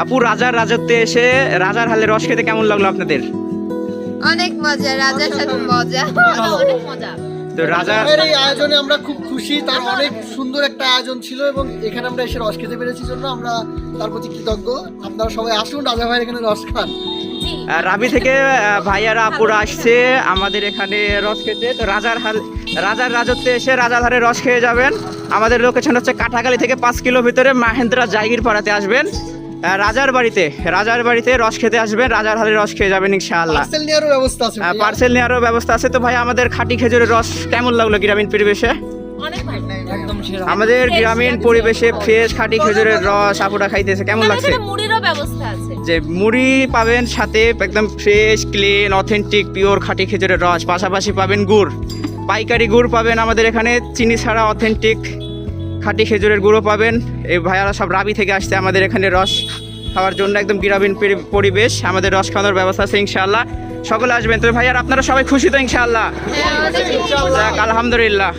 আপু, রাজার রাজত্বে এসে রাজার হালে রস খেতে কেমন লাগলো আপনাদের? অনেক মজা, রাজার সাথে মজা, অনেক মজা। তো রাজার এই আয়োজনে আমরা খুব খুশি, তার অনেক সুন্দর একটা আয়োজন ছিল এবং এখানে আমরা এসে রস খেতে পেরেছি জন্য আমরা তার প্রতি কৃতজ্ঞ। আপনারা সবাই আসুন, রাজা ভাইয়ের এখানে রস খান। রাবি থেকে ভাইয়ারা আপুরা আসছে আমাদের এখানে রস খেতে। তো রাজার রাজত্বে এসে রাজার হারে রস খেয়ে যাবেন। আমাদের লোকেশন হচ্ছে কাটাখালী থেকে 5 কিলো ভিতরে মাহেন্দ্রা জাগির পাড়াতে আসবেন। রাজার বাড়িতে রস খেতে আসবেন, রাজার হালে রস খেয়ে যাবেন ইনশাআল্লাহ। পার্সেল নেওয়ারও ব্যবস্থা আছে ভাইয়া। পার্সেল নেওয়ারও ব্যবস্থা আছে। তো ভাই, আমাদের খাঁটি খেজুরের রস কেমন লাগলো গ্রামীণ পরিবেশে? অনেক ভালো, একদম সেরা। আমাদের গ্রামীণ পরিবেশে ফ্রেশ খাঁটি খেজুরের রস আপুরা খাইতেছে, কেমন লাগছে? মুড়িরও ব্যবস্থা আছে। যে মুড়ি পাবেন সাথে একদম ফ্রেশ, ক্লিন, অথেন্টিক, পিওর খাঁটি খেজুরের রস। পাশাপাশি পাবেন গুড়, পাইকারি গুড় পাবেন আমাদের এখানে, চিনি ছাড়া অথেন্টিক খাঁটি খেজুরের গুঁড়ো পাবেন। এই ভাইয়ারা সব রাবি থেকে আসছে আমাদের এখানে রস খাওয়ার জন্য। একদম গ্রামীণ পরিবেশ, আমাদের রস খাওয়ানোর ব্যবস্থা আছে ইনশাআল্লাহ। সকলে আসবেন। তো ভাইয়ার আপনারা সবাই খুশি তো ইনশাআল্লাহ? হ্যাঁ, অনেক যাক, আলহামদুলিল্লাহ।